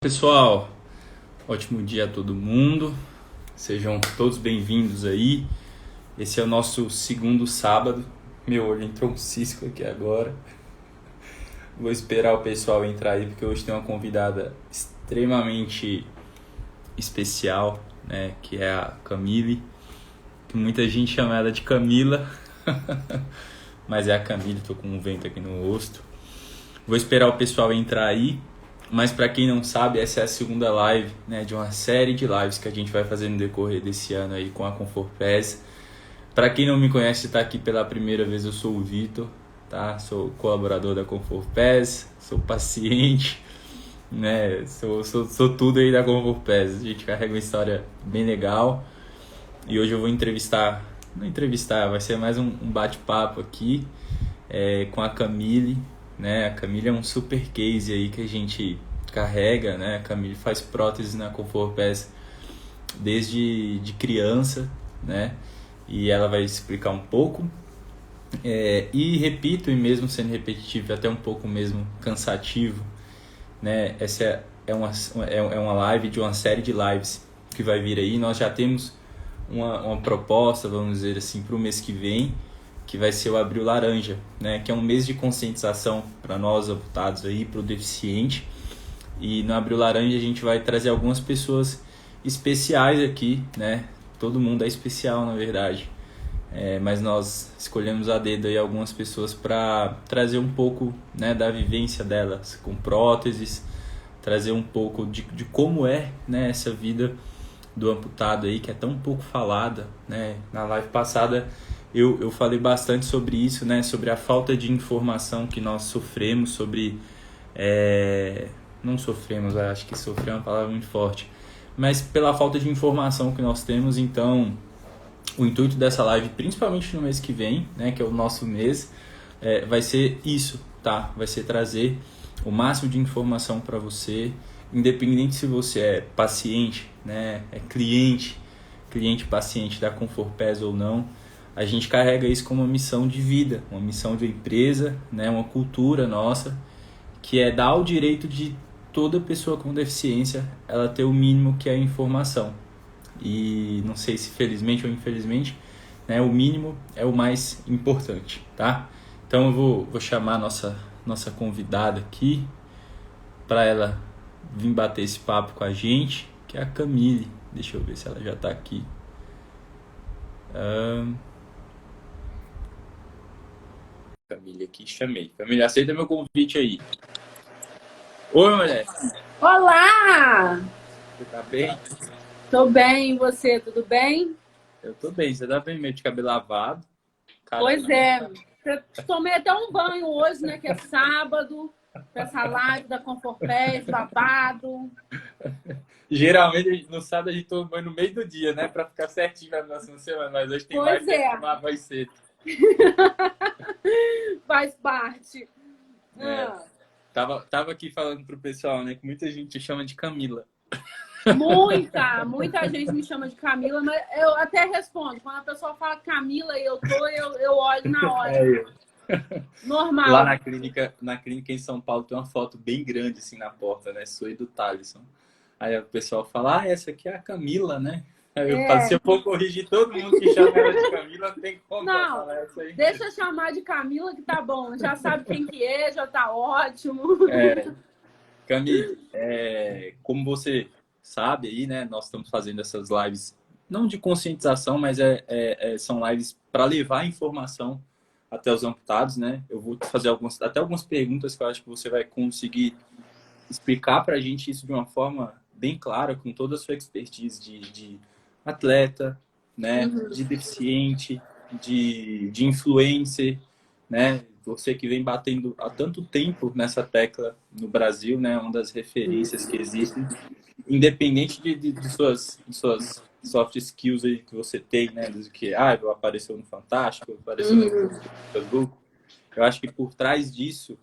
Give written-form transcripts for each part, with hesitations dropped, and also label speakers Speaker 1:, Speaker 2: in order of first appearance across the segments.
Speaker 1: Pessoal, ótimo dia a todo mundo, sejam todos bem-vindos aí. Esse é o nosso segundo sábado. Meu olho entrou um cisco aqui agora. Vou esperar o pessoal entrar aí porque hoje tem uma convidada extremamente especial, né? Que é a Camille, que muita gente chama ela de Camila, mas é a Camille. Tô com um vento aqui no rosto. Vou esperar o pessoal entrar aí. Mas para quem não sabe, essa é a segunda live, né, de uma série de lives que a gente vai fazer no decorrer desse ano aí com a ComfortPass. Para quem não me conhece, está aqui pela primeira vez, eu sou o Vitor, tá? Sou colaborador da ComfortPass, sou paciente, né? Sou tudo aí da ComfortPass. A gente carrega uma história bem legal e hoje eu vou vai ser mais um bate-papo aqui com a Camille. Né? A Camille é um super case aí que a gente carrega, né? A Camille faz prótese na ComfortPass desde de criança, né? E ela vai explicar um pouco. E repito, e mesmo sendo repetitivo, até um pouco mesmo cansativo, né? Essa é uma live de uma série de lives que vai vir aí. Nós já temos uma proposta, vamos dizer assim, para o mês que vem, que vai ser o Abril Laranja, né? Que é um mês de conscientização para nós amputados aí, para o deficiente. E no Abril Laranja a gente vai trazer algumas pessoas especiais aqui, né? Todo mundo é especial, na verdade. Mas nós escolhemos a dedo aí algumas pessoas para trazer um pouco, né, da vivência delas com próteses, trazer um pouco de como é, né, essa vida do amputado aí, que é tão pouco falada, né? Na live passada eu falei bastante sobre isso, né? Sobre a falta de informação que nós sofremos, não sofremos, acho que sofrer é uma palavra muito forte, mas pela falta de informação que nós temos. Então, o intuito dessa live, principalmente no mês que vem, né? Que é o nosso mês, vai ser isso, tá? Vai ser trazer o máximo de informação para você, independente se você é paciente, né? É cliente paciente da ComfortPass ou não. A gente carrega isso como uma missão de vida, uma missão de empresa, né? Uma cultura nossa, que é dar o direito de toda pessoa com deficiência ela ter o mínimo, que é a informação. E não sei se felizmente ou infelizmente, né, o mínimo é o mais importante, tá? Então eu vou chamar a nossa convidada aqui para ela vir bater esse papo com a gente, que é a Camille. Deixa eu ver se ela já está aqui. Camille aqui, chamei. Camille, aceita meu convite aí. Oi, mulher.
Speaker 2: Olá!
Speaker 1: Você tá bem?
Speaker 2: Tô bem, e você, tudo bem?
Speaker 1: Eu tô bem. Você tá bem, meio de cabelo lavado?
Speaker 2: Pois
Speaker 1: Caramba.
Speaker 2: é, tomei até um banho hoje, né, que é sábado, pra essa live da ComfortPass, babado.
Speaker 1: Geralmente no sábado a gente toma banho no meio do dia, né? Pra ficar certinho na próxima semana. Mas hoje tem
Speaker 2: Pois
Speaker 1: live de
Speaker 2: é,
Speaker 1: tomar banho cedo.
Speaker 2: faz parte.
Speaker 1: É, tava aqui falando pro pessoal, né? Que muita gente chama de Camila.
Speaker 2: Muita gente me chama de Camila, mas eu até respondo. Quando a pessoa fala Camila e eu olho na hora.
Speaker 1: Eu. Lá
Speaker 2: Normal.
Speaker 1: na clínica em São Paulo tem uma foto bem grande assim na porta, né? Sua e do Thalisson. Aí o pessoal fala, essa aqui é a Camila, né? Aí eu falo, se
Speaker 2: É.
Speaker 1: eu for corrigir todo mundo que chama ela de Camila, não tem como eu
Speaker 2: Não,
Speaker 1: falar essa aí.
Speaker 2: deixa eu chamar de Camila que tá bom. Já sabe quem que é, já tá ótimo.
Speaker 1: Camille, como você sabe aí, né? Nós estamos fazendo essas lives, não de conscientização, mas são lives para levar informação até os amputados, né? Eu vou fazer até algumas perguntas que eu acho que você vai conseguir explicar para a gente isso de uma forma bem clara, com toda a sua expertise de atleta, né? De deficiente, de influencer, né? Você que vem batendo há tanto tempo nessa tecla no Brasil, né? Uma das referências que existem, independente de suas soft skills aí que você tem, né? Do que apareceu no Fantástico, apareceu no Facebook. Eu acho que por trás disso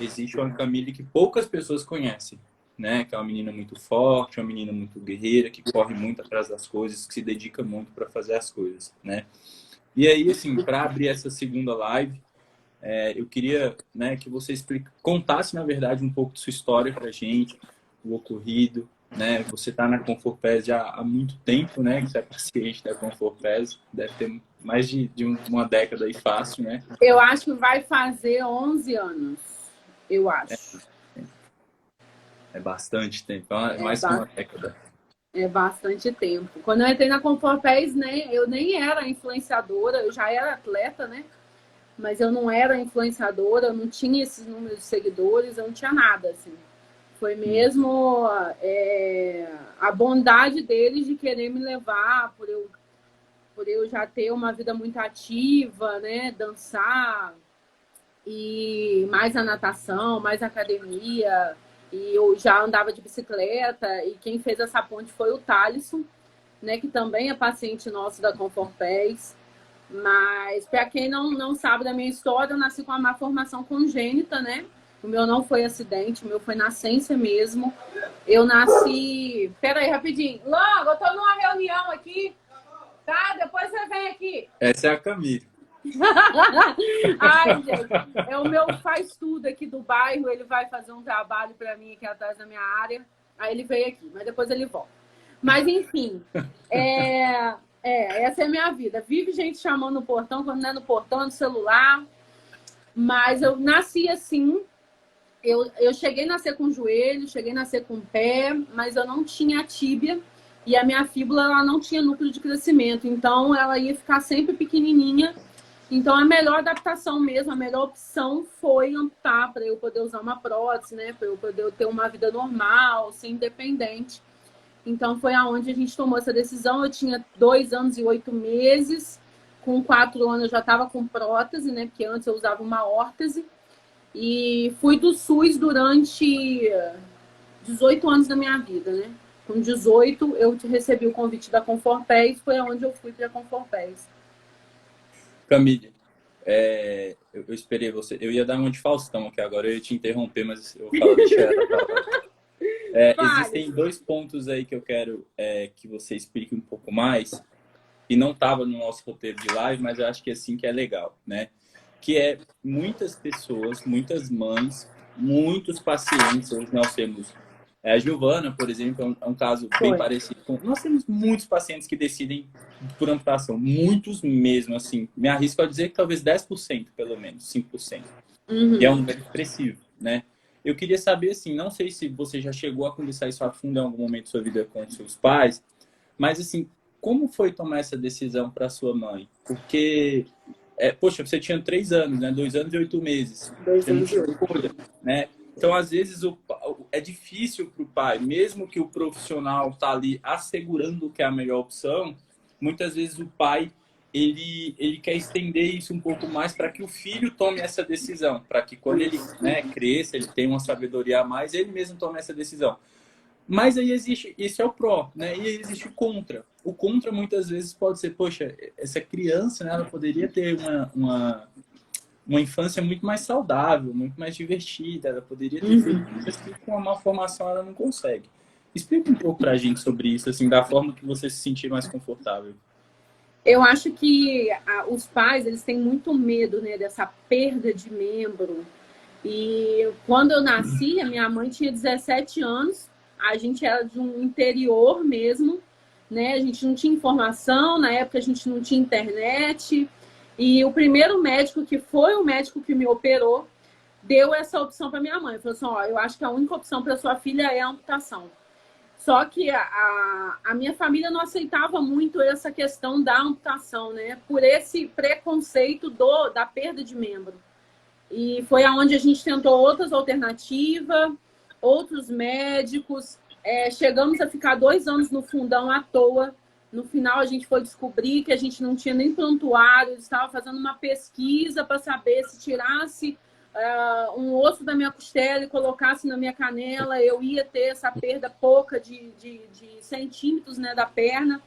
Speaker 1: existe uma Camille que poucas pessoas conhecem, né? Que é uma menina muito forte, uma menina muito guerreira, que corre muito atrás das coisas, que se dedica muito para fazer as coisas, né? E aí, assim, para abrir essa segunda live, eu queria, né, que você contasse, na verdade, um pouco de sua história para a gente, o ocorrido, né? Você está na ConforPes já há muito tempo, né? Que você é paciente da ConforPes, deve ter mais de uma década aí fácil, né?
Speaker 2: Eu acho que vai fazer 11 anos, eu acho.
Speaker 1: É bastante tempo, é mais que uma década.
Speaker 2: É bastante tempo. Quando eu entrei na ConforPes, né, eu nem era influenciadora, eu já era atleta, né? Mas eu não era influenciadora, eu não tinha esses números de seguidores, eu não tinha nada, assim. Foi mesmo a bondade deles de querer me levar, por eu já ter uma vida muito ativa, né? Dançar, e mais a natação, mais a academia, e eu já andava de bicicleta, e quem fez essa ponte foi o Thalisson, né, que também é paciente nosso da ConforPes. Mas, para quem não sabe da minha história, eu nasci com uma má formação congênita, né? O meu não foi acidente, o meu foi nascença mesmo. Eu nasci... Pera aí, rapidinho. Logo, eu tô numa reunião aqui, tá? Depois você vem aqui.
Speaker 1: Essa é a Camille.
Speaker 2: Ai, gente, é o meu faz tudo aqui do bairro. Ele vai fazer um trabalho para mim aqui atrás da minha área. Aí ele veio aqui, mas depois ele volta. Mas, enfim, essa é a minha vida. Vive gente chamando no portão, quando não é no portão, é no celular. Mas eu nasci assim. Eu cheguei a nascer com o joelho, cheguei a nascer com o pé, mas eu não tinha a tíbia. E a minha fíbula, ela não tinha núcleo de crescimento. Então, ela ia ficar sempre pequenininha. Então, a melhor adaptação mesmo, a melhor opção foi amputar para eu poder usar uma prótese, né? Para eu poder ter uma vida normal, ser independente. Então, foi aonde a gente tomou essa decisão. Eu tinha 2 anos e 8 meses. Com 4 anos, eu já estava com prótese, né? Porque antes eu usava uma órtese. E fui do SUS durante 18 anos da minha vida, né? Com 18, eu recebi o convite da ConforPes. Foi aonde eu fui para a ConforPes.
Speaker 1: Camille, eu esperei você. Eu ia dar uma de Faustão aqui agora, eu ia te interromper, mas eu vou falar, deixa ela falar. Existem 2 pontos aí que eu quero que você explique um pouco mais, e não estava no nosso roteiro de live, mas eu acho que é assim que é legal, né? Que é muitas pessoas, muitas mães, muitos pacientes, hoje nós temos a Giovana, por exemplo, é um caso bem parecido. Nós temos muitos pacientes que decidem por amputação, muitos mesmo, assim. Me arrisco a dizer que talvez 10%, pelo menos, 5%. Que é um número expressivo, né? Eu queria saber, assim, não sei se você já chegou a conversar isso a fundo em algum momento da sua vida com seus pais, mas, assim, como foi tomar essa decisão para sua mãe? Porque, poxa, você tinha 3 anos, né? 2 anos e 8 meses.
Speaker 2: 2 anos e 8.
Speaker 1: Né? Então, às vezes, é difícil para o pai, mesmo que o profissional está ali assegurando que é a melhor opção, muitas vezes o pai ele quer estender isso um pouco mais para que o filho tome essa decisão, para que quando ele, né, cresça, ele tenha uma sabedoria a mais, ele mesmo tome essa decisão. Mas aí existe, esse é o pró, né? E aí existe o contra. O contra muitas vezes pode ser, poxa, essa criança, né, ela poderia ter uma infância muito mais saudável, muito mais divertida. Ela poderia ter feito coisas que com a má formação ela não consegue. Explica um pouco pra gente sobre isso, assim, da forma que você se sentir mais confortável.
Speaker 2: Eu acho que os pais, eles têm muito medo, né, dessa perda de membro. E quando eu nasci, a minha mãe tinha 17 anos, a gente era de um interior mesmo, né? A gente não tinha informação, na época a gente não tinha internet. E o primeiro médico, que foi o médico que me operou, deu essa opção para minha mãe. Falou assim, ó, eu acho que a única opção para sua filha é a amputação. Só que a minha família não aceitava muito essa questão da amputação, né? Por esse preconceito da perda de membro. E foi aonde a gente tentou outras alternativas, outros médicos. Chegamos a ficar 2 anos no fundão à toa. No final, a gente foi descobrir que a gente não tinha nem prontuário. Eles estavam fazendo uma pesquisa para saber se tirasse um osso da minha costela e colocasse na minha canela, eu ia ter essa perda pouca de centímetros, né, da perna.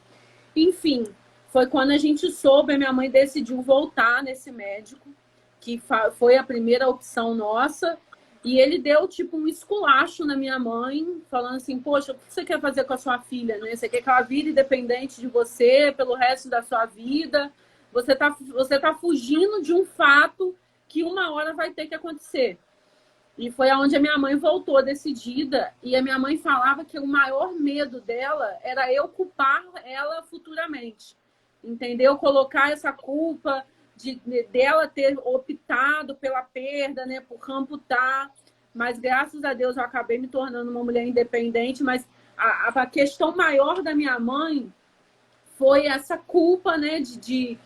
Speaker 2: Enfim, foi quando a gente soube, a minha mãe decidiu voltar nesse médico, que foi a primeira opção nossa. E ele deu, tipo, um esculacho na minha mãe, falando assim, poxa, o que você quer fazer com a sua filha, né? Você quer que ela vire independente de você pelo resto da sua vida? Você tá fugindo de um fato que uma hora vai ter que acontecer. E foi aonde a minha mãe voltou decidida. E a minha mãe falava que o maior medo dela era eu culpar ela futuramente. Entendeu? Colocar essa culpa dela ter optado pela perda, né? Por amputar. Mas graças a Deus eu acabei me tornando uma mulher independente. Mas a questão maior da minha mãe foi essa culpa, né? De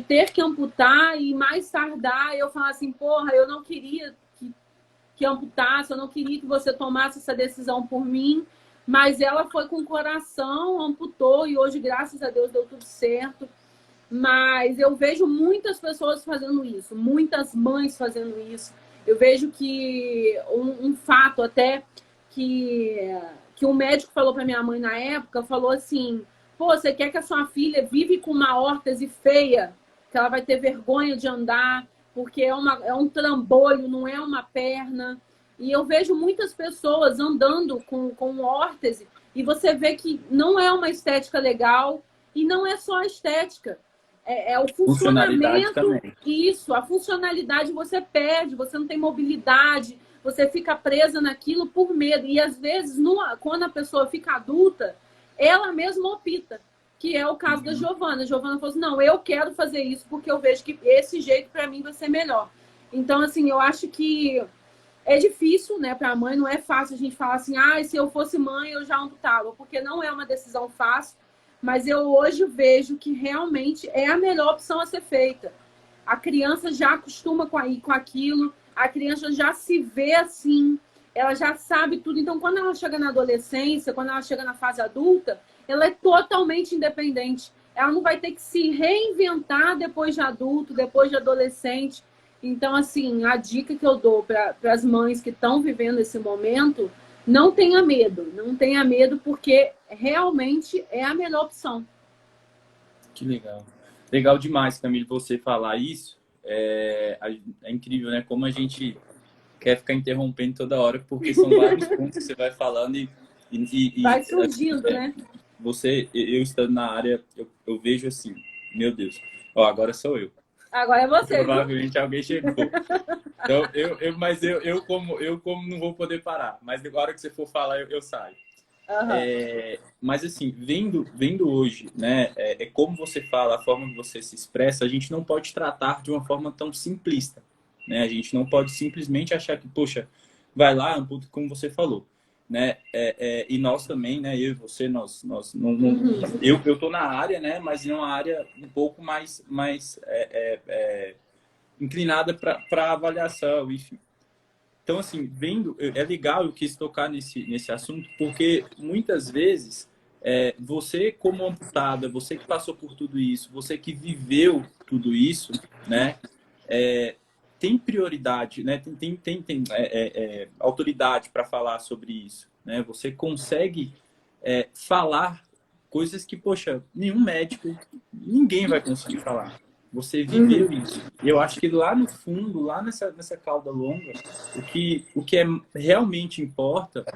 Speaker 2: ter que amputar e mais tardar. Eu falar assim, porra, eu não queria que amputasse, eu não queria que você tomasse essa decisão por mim, mas ela foi com o coração, amputou, e hoje, graças a Deus, deu tudo certo. Mas eu vejo muitas pessoas fazendo isso, muitas mães fazendo isso. Eu vejo que um fato até que um médico falou para minha mãe na época, falou assim, pô, você quer que a sua filha vive com uma órtese feia, que ela vai ter vergonha de andar, porque é um trambolho, não é uma perna. E eu vejo muitas pessoas andando com órtese e você vê que não é uma estética legal e não é só a estética. É o funcionamento. Isso, a funcionalidade você perde, você não tem mobilidade, você fica presa naquilo por medo. E às vezes, quando a pessoa fica adulta, ela mesma opta. Que é o caso da Giovana. A Giovana falou assim, não, eu quero fazer isso porque eu vejo que esse jeito para mim vai ser melhor. Então, assim, eu acho que é difícil, né, para a mãe, não é fácil a gente falar assim, se eu fosse mãe eu já amputava, porque não é uma decisão fácil, mas eu hoje vejo que realmente é a melhor opção a ser feita. A criança já acostuma com aquilo, a criança já se vê assim, ela já sabe tudo. Então, quando ela chega na adolescência, quando ela chega na fase adulta, ela é totalmente independente. Ela não vai ter que se reinventar depois de adulto, depois de adolescente. Então, assim, a dica que eu dou para as mães que estão vivendo esse momento, não tenha medo. Não tenha medo, porque realmente é a melhor opção.
Speaker 1: Que legal. Legal demais, Camille, você falar isso. É incrível, né? Como a gente quer ficar interrompendo toda hora, porque são vários pontos que você vai falando e
Speaker 2: vai surgindo, né?
Speaker 1: Eu estando na área, eu vejo assim, meu Deus, ó, agora sou eu.
Speaker 2: Agora é você.
Speaker 1: Provavelmente alguém chegou. Então, eu como não vou poder parar, mas agora que você for falar, eu saio.
Speaker 2: Uhum.
Speaker 1: Mas assim, vendo hoje, né, como você fala, a forma que você se expressa, a gente não pode tratar de uma forma tão simplista, né? A gente não pode simplesmente achar que, poxa, vai lá, amputa, como você falou, né? E nós também, né? Eu e você, nós eu tô na área, né? Mas em uma área um pouco mais inclinada para avaliação, enfim. Então, assim, é legal eu quis tocar nesse assunto, porque muitas vezes você como amputada, você que passou por tudo isso, você que viveu tudo isso, né? Tem prioridade, né? Tem autoridade para falar sobre isso, né? Você consegue falar coisas que, poxa, nenhum médico, ninguém vai conseguir falar. Você viveu isso. E eu acho que lá no fundo, lá nessa cauda longa, o que realmente importa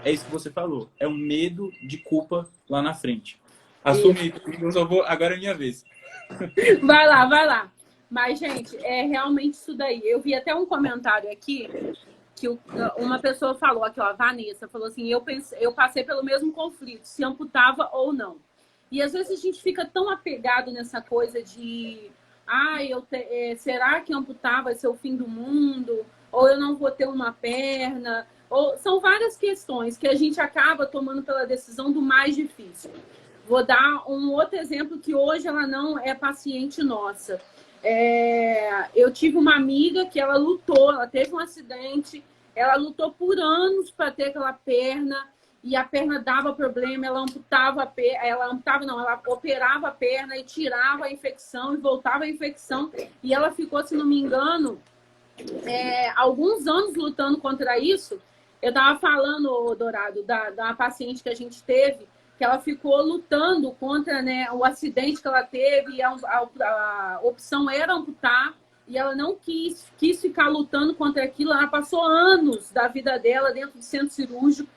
Speaker 1: é isso que você falou. É o medo de culpa lá na frente. Assume, eu só vou, agora é minha vez.
Speaker 2: Vai lá. Mas, gente, é realmente isso daí. Eu vi até um comentário aqui que uma pessoa falou, aqui, ó, a Vanessa, falou assim, eu passei pelo mesmo conflito, se amputava ou não. E às vezes a gente fica tão apegado nessa coisa de será que amputar vai ser o fim do mundo? Ou eu não vou ter uma perna? Ou, são várias questões que a gente acaba tomando pela decisão do mais difícil. Vou dar um outro exemplo que hoje ela não é paciente nossa. Eu tive uma amiga que ela teve um acidente, ela lutou por anos para ter aquela perna, e a perna dava problema, ela operava a perna e tirava a infecção e voltava a infecção, e ela ficou, se não me engano, alguns anos lutando contra isso. Eu estava falando, Dourado, da paciente que a gente teve, que ela ficou lutando contra, né, o acidente que ela teve, e a opção era amputar, e ela não quis ficar lutando contra aquilo. Ela passou anos da vida dela dentro do centro cirúrgico,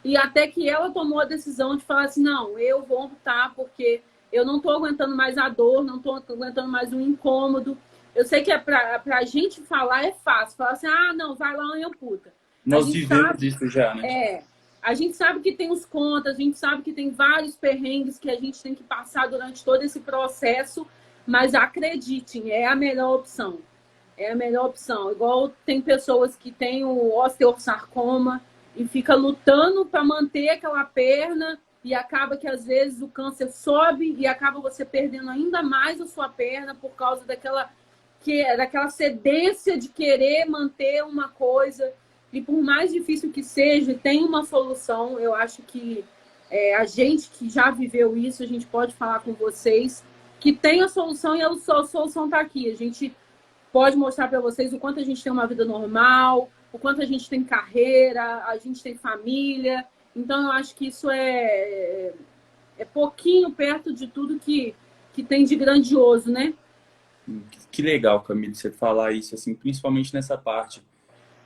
Speaker 2: e até que ela tomou a decisão de falar assim, não, eu vou amputar porque eu não estou aguentando mais a dor, não estou aguentando mais o incômodo. Eu sei que pra gente falar é fácil. Falar assim, ah, não, vai lá e amputa.
Speaker 1: Nós vivemos isso já, né?
Speaker 2: A gente sabe que tem os contas, a gente sabe que tem vários perrengues que a gente tem que passar durante todo esse processo, mas acreditem, é a melhor opção. É a melhor opção. Igual tem pessoas que têm o osteossarcoma e fica lutando para manter aquela perna e acaba que às vezes o câncer sobe e acaba você perdendo ainda mais a sua perna por causa daquela cedência de querer manter uma coisa. E por mais difícil que seja, tem uma solução. Eu acho que a gente que já viveu isso, a gente pode falar com vocês que tem a solução e a solução está aqui. A gente pode mostrar para vocês o quanto a gente tem uma vida normal, o quanto a gente tem carreira, a gente tem família. Então, eu acho que isso é pouquinho perto de tudo que tem de grandioso, né?
Speaker 1: Que legal, Camille, você falar isso, assim, principalmente nessa parte.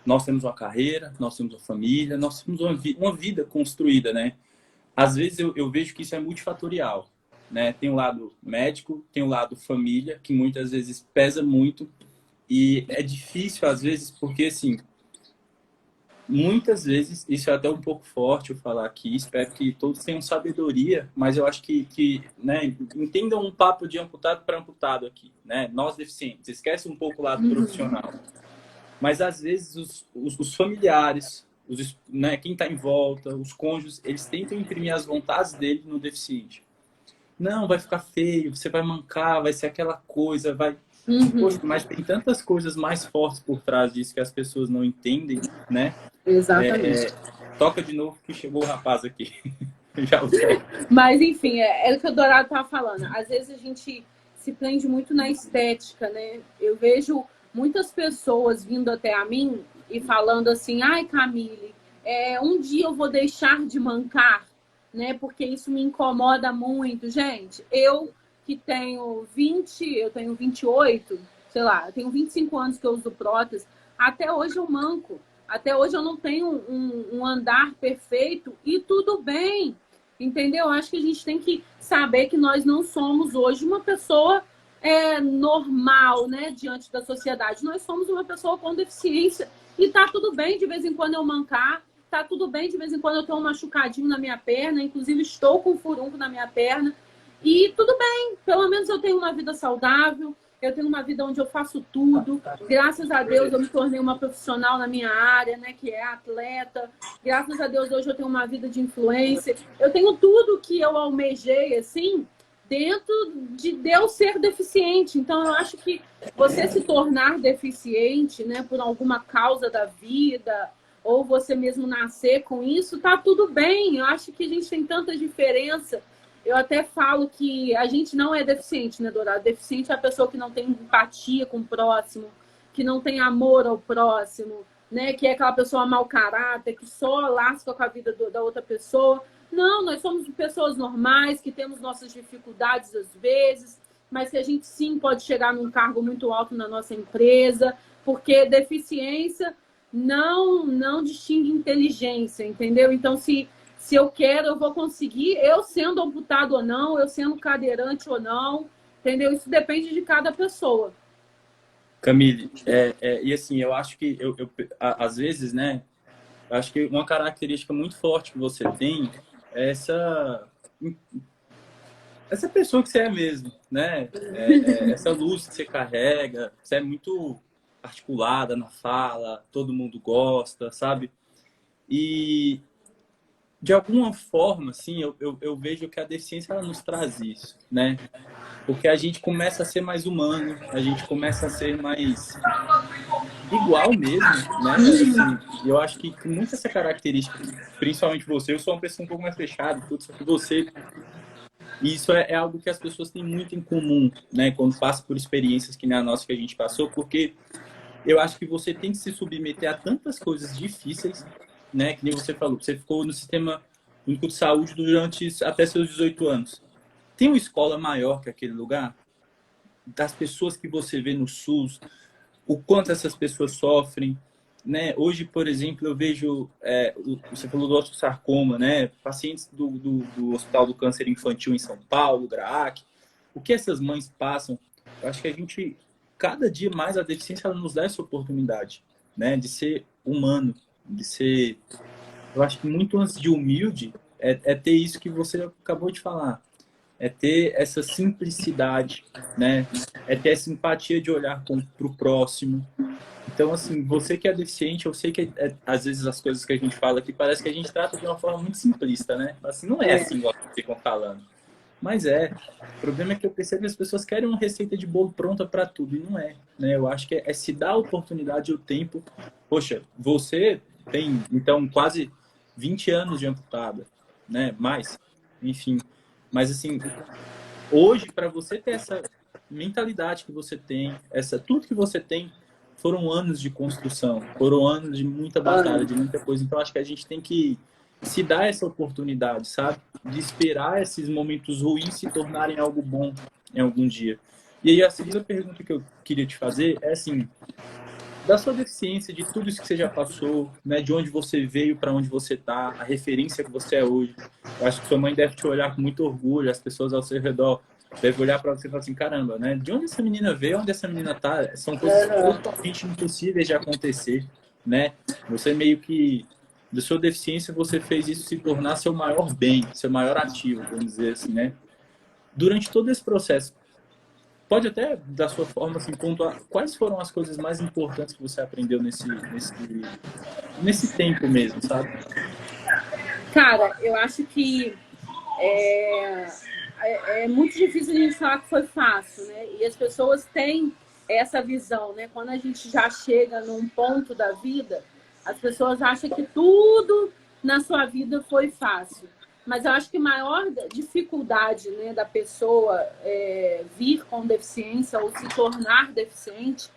Speaker 1: Nós temos uma carreira, nós temos uma família, nós temos uma vida construída, né? Às vezes eu vejo que isso é multifatorial, né? Tem o lado médico, tem o lado família, que muitas vezes pesa muito. E é difícil, às vezes, porque, assim, muitas vezes, isso é até um pouco forte eu falar aqui, espero que todos tenham sabedoria, mas eu acho que né, entendam um papo de amputado para amputado aqui, né? Nós deficientes, esquece um pouco o lado profissional. Mas, às vezes, os familiares, né, quem está em volta, os cônjuges, eles tentam imprimir as vontades dele no deficiente. Não, vai ficar feio, você vai mancar, vai ser aquela coisa, vai... Poxa, mas tem tantas coisas mais fortes por trás disso que as pessoas não entendem, né?
Speaker 2: Exatamente.
Speaker 1: Toca de novo que chegou o rapaz aqui. Já usei.
Speaker 2: Mas, enfim, é o que o Dourado estava falando. Às vezes a gente se prende muito na estética, né? Eu vejo muitas pessoas vindo até a mim e falando assim, ai, Camille, um dia eu vou deixar de mancar, né? Porque isso me incomoda muito. Gente, eu que tenho 28, sei lá, eu tenho 25 anos que eu uso prótese, até hoje eu manco. Até hoje eu não tenho um andar perfeito e tudo bem, entendeu? Acho que a gente tem que saber que nós não somos hoje uma pessoa normal, né, diante da sociedade. Nós somos uma pessoa com deficiência e tá tudo bem de vez em quando eu mancar, tá tudo bem de vez em quando eu tenho um machucadinho na minha perna, inclusive estou com um furúnculo na minha perna e tudo bem, pelo menos eu tenho uma vida saudável. Eu tenho uma vida onde eu faço tudo. Graças a Deus, eu me tornei uma profissional na minha área, né? Que é atleta. Graças a Deus, hoje eu tenho uma vida de influência. Eu tenho tudo que eu almejei, assim, dentro de Deus ser deficiente. Então, eu acho que você se tornar deficiente, né? Por alguma causa da vida, ou você mesmo nascer com isso, tá tudo bem. Eu acho que a gente tem tanta diferença. Eu até falo que a gente não é deficiente, né, Dourado? Deficiente é a pessoa que não tem empatia com o próximo, que não tem amor ao próximo, né? Que é aquela pessoa mau caráter, que só lasca com a vida da outra pessoa. Não, nós somos pessoas normais, que temos nossas dificuldades às vezes, mas que a gente sim pode chegar num cargo muito alto na nossa empresa, porque deficiência não distingue inteligência, entendeu? Então, se eu quero, eu vou conseguir, eu sendo amputado ou não, eu sendo cadeirante ou não, entendeu? Isso depende de cada pessoa.
Speaker 1: Camille, e assim, eu acho que, às vezes, né, eu acho que uma característica muito forte que você tem é essa pessoa que você é mesmo, né? Essa luz que você carrega, você é muito articulada na fala, todo mundo gosta, sabe? E de alguma forma, assim, eu vejo que a deficiência ela nos traz isso, né? Porque a gente começa a ser mais humano, a gente começa a ser mais igual mesmo, né? Assim, eu acho que muito essa característica, principalmente você, eu sou uma pessoa um pouco mais fechada, tudo isso que você... E isso é algo que as pessoas têm muito em comum, né? Quando passam por experiências que nem a nossa que a gente passou, porque eu acho que você tem que se submeter a tantas coisas difíceis, né? Que nem você falou, você ficou no sistema único de saúde durante até seus 18 anos. Tem uma escola maior que aquele lugar? Das pessoas que você vê no SUS, o quanto essas pessoas sofrem, né? Hoje, por exemplo, eu vejo, você falou do osteosarcoma, né? Pacientes do Hospital do Câncer Infantil em São Paulo, GRAAC, o que essas mães passam, eu acho que a gente
Speaker 3: cada dia mais a deficiência ela nos dá essa oportunidade, né, de ser humano, de ser, eu acho que muito antes de humilde, é ter isso que você acabou de falar, é ter essa simplicidade, né, é ter essa empatia de olhar para o próximo. Então, assim, você que é deficiente, eu sei que às vezes as coisas que a gente fala aqui parece que a gente trata de uma forma muito simplista, né? Assim, não é assim igual que ficam falando. Mas é. O problema é que eu percebo que as pessoas querem uma receita de bolo pronta para tudo, e não é, né? Eu acho que é se dar a oportunidade e o tempo. Poxa, você tem, então, quase 20 anos de amputada, né? Mais, enfim. Mas, assim, hoje, para você ter essa mentalidade que você tem, tudo que você tem, foram anos de construção, foram anos de muita batalha, de muita coisa. Então, acho que a gente tem que se dar essa oportunidade, sabe? De esperar esses momentos ruins se tornarem algo bom em algum dia. E aí, a segunda pergunta que eu queria te fazer é assim, da sua deficiência, de tudo isso que você já passou, né, de onde você veio para onde você está, a referência que você é hoje. Eu acho que sua mãe deve te olhar com muito orgulho, as pessoas ao seu redor devem olhar para você e falar assim, caramba, né, de onde essa menina veio, onde essa menina está, são coisas totalmente impossíveis de acontecer, né? Você meio que, da sua deficiência, você fez isso se tornar seu maior bem, seu maior ativo, vamos dizer assim, né? Durante todo esse processo, pode até, da sua forma, assim, pontuar quais foram as coisas mais importantes que você aprendeu nesse tempo mesmo, sabe?
Speaker 2: Cara, eu acho que é muito difícil a gente falar que foi fácil, né? E as pessoas têm essa visão, né? Quando a gente já chega num ponto da vida, as pessoas acham que tudo na sua vida foi fácil. Mas eu acho que a maior dificuldade, né, da pessoa vir com deficiência ou se tornar deficiente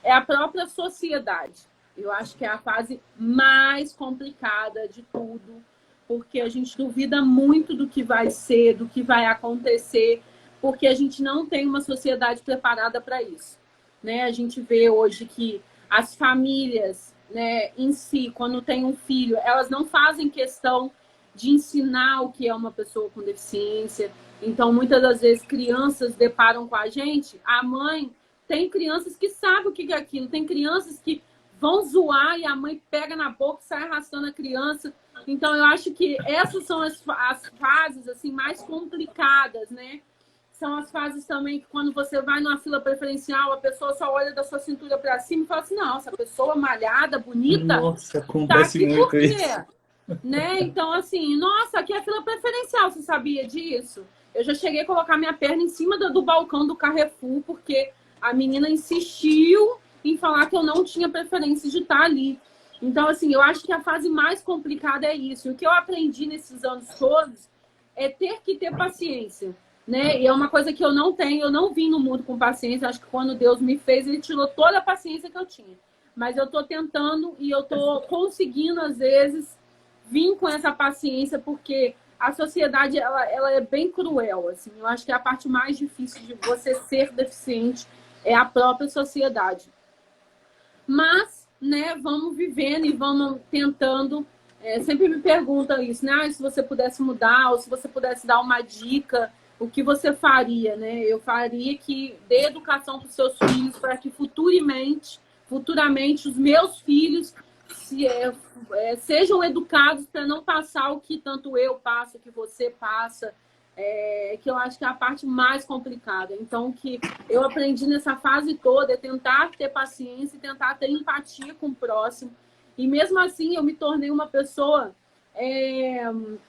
Speaker 2: é a própria sociedade. Eu acho que é a fase mais complicada de tudo, porque a gente duvida muito do que vai ser, do que vai acontecer, porque a gente não tem uma sociedade preparada para isso, né? A gente vê hoje que as famílias, né, em si, quando tem um filho, elas não fazem questão de ensinar o que é uma pessoa com deficiência. Então, muitas das vezes, crianças deparam com a gente, a mãe tem crianças que sabem o que é aquilo, tem crianças que vão zoar e a mãe pega na boca e sai arrastando a criança. Então, eu acho que essas são as fases assim, mais complicadas, né? São as fases também que quando você vai numa fila preferencial, a pessoa só olha da sua cintura para cima e fala assim, não, essa pessoa malhada, bonita,
Speaker 3: Nossa,
Speaker 2: tá
Speaker 3: acontece
Speaker 2: aqui
Speaker 3: muito
Speaker 2: por quê?
Speaker 3: isso.
Speaker 2: Né? Então, assim, nossa, aqui é a fila preferencial, você sabia disso? Eu já cheguei a colocar minha perna em cima do balcão do Carrefour, porque a menina insistiu em falar que eu não tinha preferência de estar ali. Então, assim, eu acho que a fase mais complicada é isso. O que eu aprendi nesses anos todos é ter que ter paciência, né? E é uma coisa que eu não tenho, eu não vim no mundo com paciência. Acho que quando Deus me fez, Ele tirou toda a paciência que eu tinha. Mas eu tô tentando e eu tô conseguindo, às vezes, vir com essa paciência, porque a sociedade, ela é bem cruel, assim. Eu acho que a parte mais difícil de você ser deficiente é a própria sociedade. Mas, né, vamos vivendo e vamos tentando. Sempre me perguntam isso, né? Se você pudesse mudar ou se você pudesse dar uma dica, o que você faria, né? Eu faria que dê educação para os seus filhos para que futuramente os meus filhos sejam educados para não passar o que tanto eu passo, o que você passa, que eu acho que é a parte mais complicada. Então, o que eu aprendi nessa fase toda é tentar ter paciência e tentar ter empatia com o próximo. E mesmo assim, eu me tornei uma pessoa,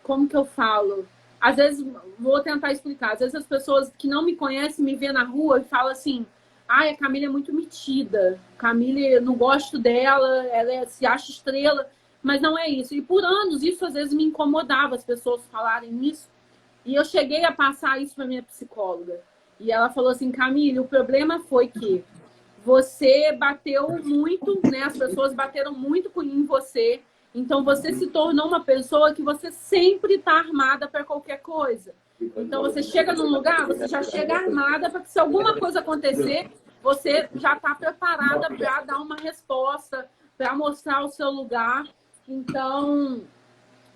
Speaker 2: como que eu falo? Às vezes, vou tentar explicar, às vezes as pessoas que não me conhecem me vêem na rua e falam assim, ai, a Camila é muito metida, Camila, eu não gosto dela, ela se acha estrela, mas não é isso. E por anos, isso às vezes me incomodava, as pessoas falarem isso. E eu cheguei a passar isso para minha psicóloga. E ela falou assim, Camila, o problema foi que você bateu muito, né? As pessoas bateram muito em você. Então, você se tornou uma pessoa que você sempre está armada para qualquer coisa. Então, você chega num lugar, você já chega armada para que se alguma coisa acontecer, você já está preparada para dar uma resposta, para mostrar o seu lugar. Então,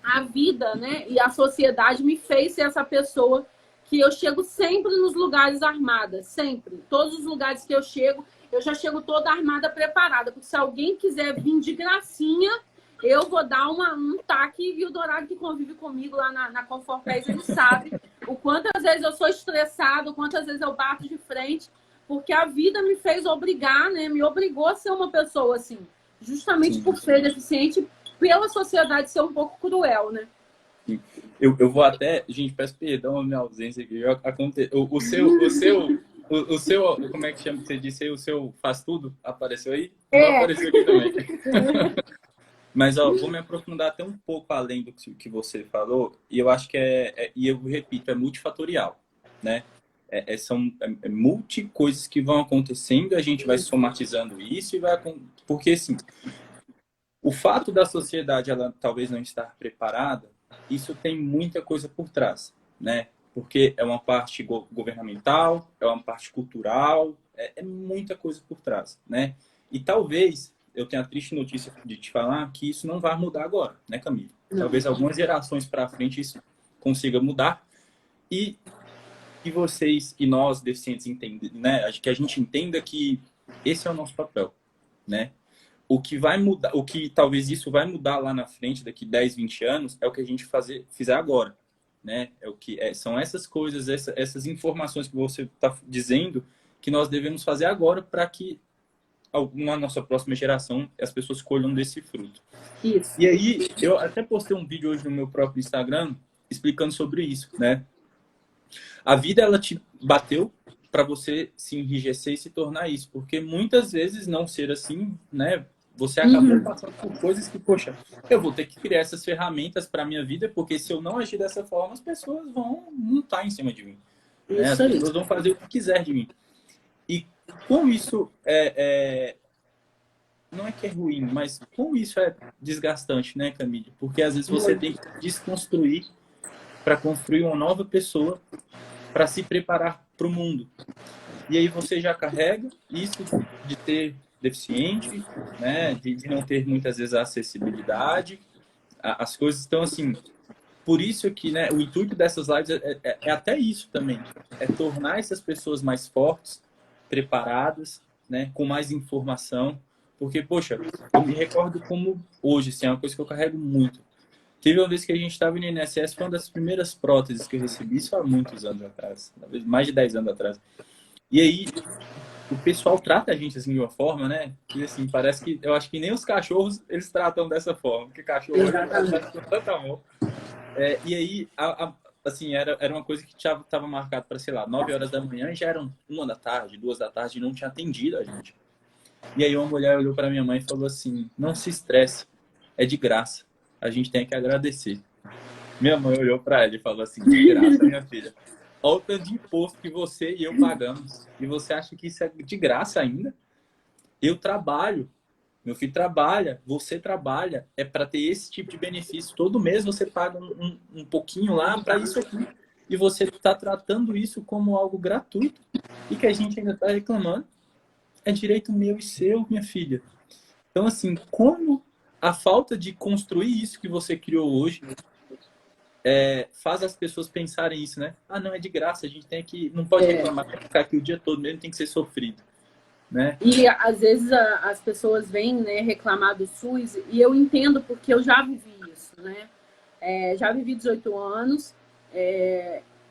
Speaker 2: a vida, né, e a sociedade me fez ser essa pessoa que eu chego sempre nos lugares armada, sempre. Todos os lugares que eu chego, eu já chego toda armada, preparada. Porque se alguém quiser vir de gracinha, eu vou dar um taque. E o Dourado, que convive comigo lá na Conforpés, ele sabe o quantas vezes eu sou estressado, quantas vezes eu bato de frente, porque a vida me fez obrigar, né? Me obrigou a ser uma pessoa assim, justamente
Speaker 3: Sim.
Speaker 2: por ser deficiente, pela sociedade ser um pouco cruel, né?
Speaker 3: Eu vou até... Gente, peço perdão a minha ausência aqui. O seu, como é que chama que você disse aí? O seu faz tudo apareceu aí? Não apareceu aqui também. Mas, ó, vou me aprofundar até um pouco além do que você falou, e eu acho que e eu repito, é multifatorial, né? São multi coisas que vão acontecendo, a gente vai somatizando isso e vai... Porque, assim, o fato da sociedade, ela talvez não estar preparada, isso tem muita coisa por trás, né? Porque é uma parte governamental, é uma parte cultural, é muita coisa por trás, né? E talvez eu tenha a triste notícia de te falar que isso não vai mudar agora, né, Camila? Talvez algumas gerações para frente isso consiga mudar e vocês e nós deficientes entendem, né? Que a gente entenda que esse é o nosso papel, né? O que vai mudar, o que talvez isso vai mudar lá na frente, daqui 10, 20 anos, é o que a gente fizer agora, né? São essas coisas, essas informações que você está dizendo que nós devemos fazer agora para que na nossa próxima geração as pessoas colham desse fruto.
Speaker 2: Isso.
Speaker 3: E aí, eu até postei um vídeo hoje no meu próprio Instagram explicando sobre isso, né? A vida, ela te bateu para você se enrijecer e se tornar isso, porque muitas vezes não ser assim, né? Você acabou passando por coisas que, poxa, eu vou ter que criar essas ferramentas para minha vida, porque se eu não agir dessa forma, as pessoas vão montar em cima de mim. Né? As pessoas vão fazer o que quiser de mim. E como isso não é que é ruim, mas como isso é desgastante, né, Camille? Porque às vezes você tem que desconstruir para construir uma nova pessoa, para se preparar para o mundo. E aí você já carrega isso de ter deficiente, né, de não ter muitas vezes a acessibilidade. As coisas estão assim. Por isso que, né, o intuito dessas lives é até isso também. É tornar essas pessoas mais fortes, preparadas, né, com mais informação. Porque, poxa, eu me recordo como hoje, assim, é uma coisa que eu carrego muito. Teve uma vez que a gente estava no INSS, foi uma das primeiras próteses que eu recebi, isso há muitos anos atrás, talvez mais de 10 anos atrás. E aí, o pessoal trata a gente assim de uma forma, né? Que assim, parece que, eu acho que nem os cachorros, eles tratam dessa forma, porque cachorro trata com tanto amor. E aí, assim, era uma coisa que estava marcado para, sei lá, 9 horas da manhã, e já eram 1 da tarde, 2 da tarde, e não tinha atendido a gente. E aí uma mulher olhou para minha mãe e falou assim, não se estresse, é de graça, a gente tem que agradecer. Minha mãe olhou para ela e falou assim, de graça, minha filha. Olha o tanto de imposto que você e eu pagamos. E você acha que isso é de graça ainda? Eu trabalho, meu filho trabalha, você trabalha, é para ter esse tipo de benefício. Todo mês você paga um pouquinho lá para isso aqui. E você está tratando isso como algo gratuito e que a gente ainda está reclamando. É direito meu e seu, minha filha. Então, assim, como a falta de construir isso que você criou hoje faz as pessoas pensarem isso, né? Ah, não, é de graça, a gente tem que... Não pode reclamar, tem que ficar aqui o dia todo mesmo, tem que ser sofrido. Né?
Speaker 2: E às vezes as pessoas vêm, né, reclamar do SUS, e eu entendo porque eu já vivi isso, né? Já vivi 18 anos,